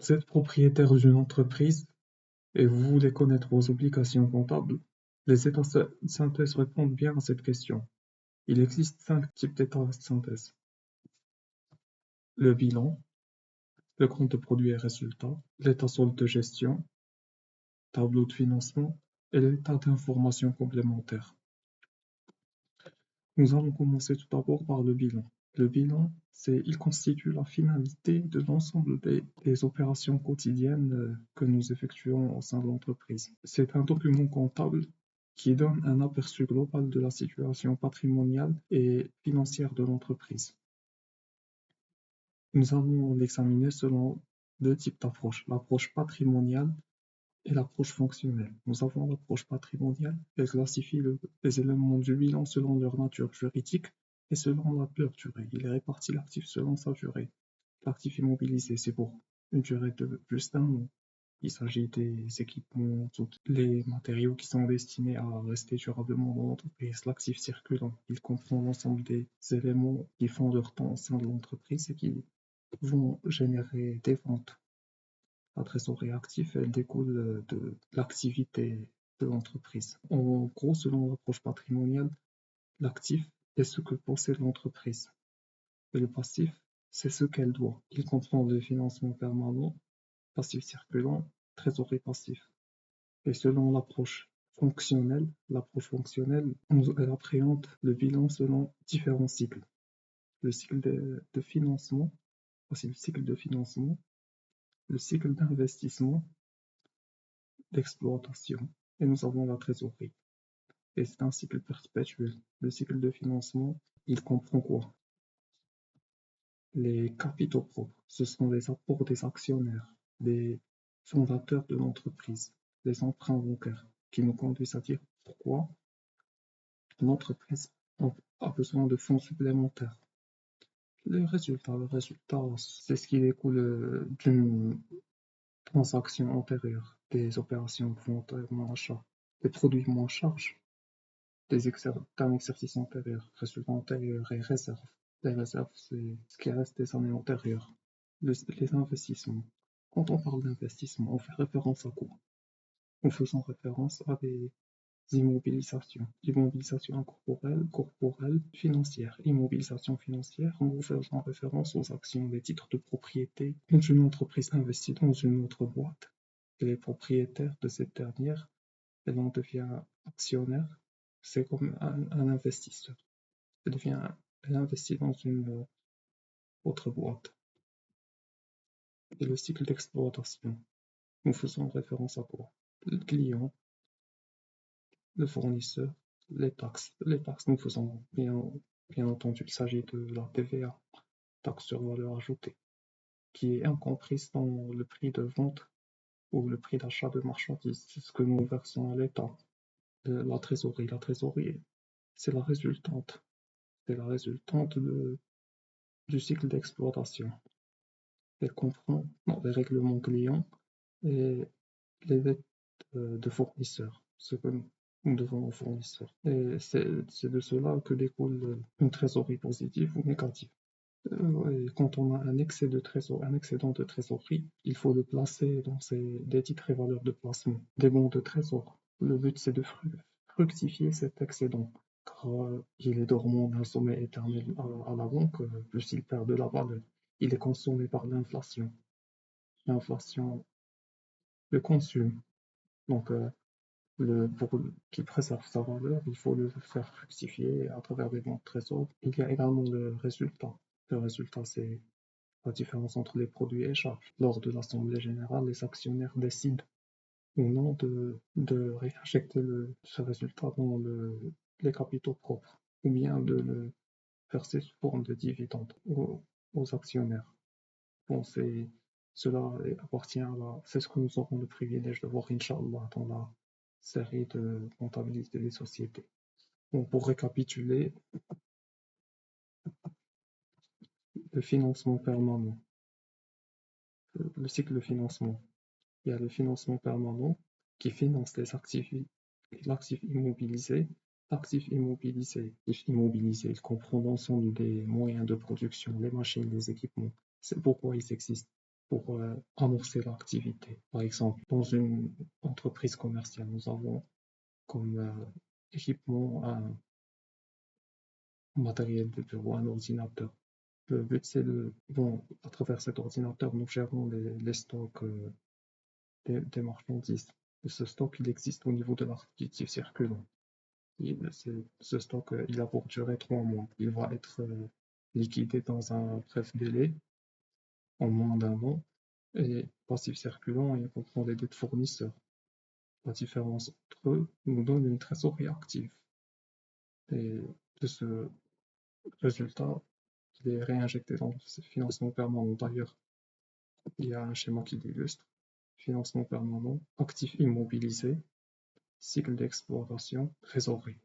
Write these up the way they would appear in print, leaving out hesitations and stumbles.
Vous êtes propriétaire d'une entreprise et vous voulez connaître vos obligations comptables. Les états de synthèse répondent bien à cette question. Il existe 5 types d'états de synthèse. Le bilan, le compte de produits et résultats, l'état solde de gestion, tableau de financement et l'état d'information complémentaire. Nous allons commencer tout d'abord par le bilan. Le bilan, il constitue la finalité de l'ensemble des opérations quotidiennes que nous effectuons au sein de l'entreprise. C'est un document comptable qui donne un aperçu global de la situation patrimoniale et financière de l'entreprise. Nous allons l'examiner selon 2 types d'approches, l'approche patrimoniale et l'approche fonctionnelle. Nous avons l'approche patrimoniale, elle classifie les éléments du bilan selon leur nature juridique et selon leur durée. Il répartit l'actif selon sa durée. L'actif immobilisé, c'est pour une durée de plus d'1 an. Il s'agit des équipements, tous les matériaux qui sont destinés à rester durablement dans l'entreprise. L'actif circulant, il comprend l'ensemble des éléments qui font leur temps au sein de l'entreprise et qui vont générer des ventes. La trésorerie active, elle découle de l'activité de l'entreprise. En gros, selon l'approche patrimoniale, l'actif est ce que possède l'entreprise. Et le passif, c'est ce qu'elle doit. Il comprend le financement permanent, passif circulant, trésorerie passif. Et selon l'approche fonctionnelle, elle appréhende le bilan selon différents cycles. Le cycle de financement, voici le cycle de financement, le cycle d'investissement, d'exploitation, et nous avons la trésorerie. Et c'est un cycle perpétuel. Le cycle de financement, il comprend quoi? Les capitaux propres, ce sont les apports des actionnaires, des fondateurs de l'entreprise, les emprunts bancaires, qui nous conduisent à dire pourquoi l'entreprise a besoin de fonds supplémentaires. Le résultat, c'est ce qui découle d'une transaction antérieure, des opérations de vente et achat, des produits moins charges, d'un exercice antérieur, résultat antérieur et réserve. Les réserves, c'est ce qui reste des années antérieures. Les investissements. Quand on parle d'investissement, on fait référence à quoi? En faisant référence à des immobilisation corporelle, financière, immobilisation financière, en faisant référence aux actions des titres de propriété. Quand une entreprise investit dans une autre boîte, elle est propriétaire de cette dernière, elle en devient actionnaire, c'est comme un investisseur. Elle investit dans une autre boîte. Et le cycle d'exploitation, nous faisons référence à quoi? Le client, le fournisseur, les taxes. Les taxes, nous faisons bien entendu, il s'agit de la TVA, taxe sur valeur ajoutée, qui est incomprise dans le prix de vente ou le prix d'achat de marchandises. C'est ce que nous versons à l'État. La trésorerie, c'est la résultante. C'est la résultante du cycle d'exploitation. Elle comprend les règlements clients et les dettes de fournisseurs, ce que nous devons aux fournisseurs. Et c'est de cela que découle une trésorerie positive ou négative. Et quand on a un excédent de trésorerie, il faut le placer dans des titres et valeurs de placement, des bons de trésor. Le but, c'est de fructifier cet excédent, car il est dormant d'un sommeil éternel à la banque, plus il perd de la valeur. Il est consommé par l'inflation. L'inflation le consume. Donc, pour qu'il préserve sa valeur, il faut le faire fructifier à travers des bons de trésor. Il y a également le résultat. Le résultat, c'est la différence entre les produits et charges. Lors de l'Assemblée générale, les actionnaires décident ou non de réinjecter ce résultat dans les capitaux propres, ou bien de le verser sous forme de dividendes aux actionnaires. Bon, cela appartient c'est ce que nous aurons le privilège de voir, Inch'Allah, dans la série de comptabilité des sociétés. Bon, pour récapituler, le financement permanent, le cycle de financement. Il y a le financement permanent qui finance l'actif immobilisé. L'actif immobilisé, il comprend l'ensemble des moyens de production, les machines, les équipements. C'est pourquoi ils existent. pour amorcer l'activité. Par exemple, dans une entreprise commerciale, nous avons comme équipement un matériel de bureau, un ordinateur. Le but, c'est à travers cet ordinateur, nous gérons les stocks des marchandises. Et ce stock, il existe au niveau de l'actif circulant. Ce stock, il a pour durer 3 mois. Il va être liquidé dans un bref délai, en moins d'1 an. Et passif circulant, il comprend les dettes fournisseurs. La différence entre eux nous donne une trésorerie active. Et de ce résultat, il est réinjecté dans le financement permanent. D'ailleurs, il y a un schéma qui l'illustre. Financement permanent, actif immobilisé, cycle d'exploitation, trésorerie.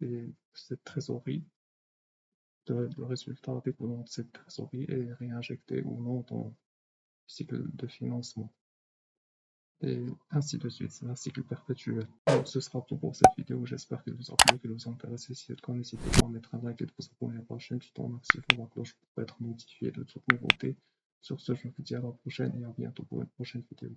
Et cette trésorerie, le résultat découlant de cette trésorerie est réinjecté ou non dans le cycle de financement. Et ainsi de suite, c'est un cycle perpétuel. Donc, ce sera tout pour cette vidéo, j'espère qu'elle vous a plu, qu'elle vous a intéressé. Si c'est le cas, n'hésitez pas à mettre un like et de vous abonner à la chaîne tout en activant la cloche pour être notifié de toutes nouveautés. Sur ce, je vous dis à la prochaine et à bientôt pour une prochaine vidéo.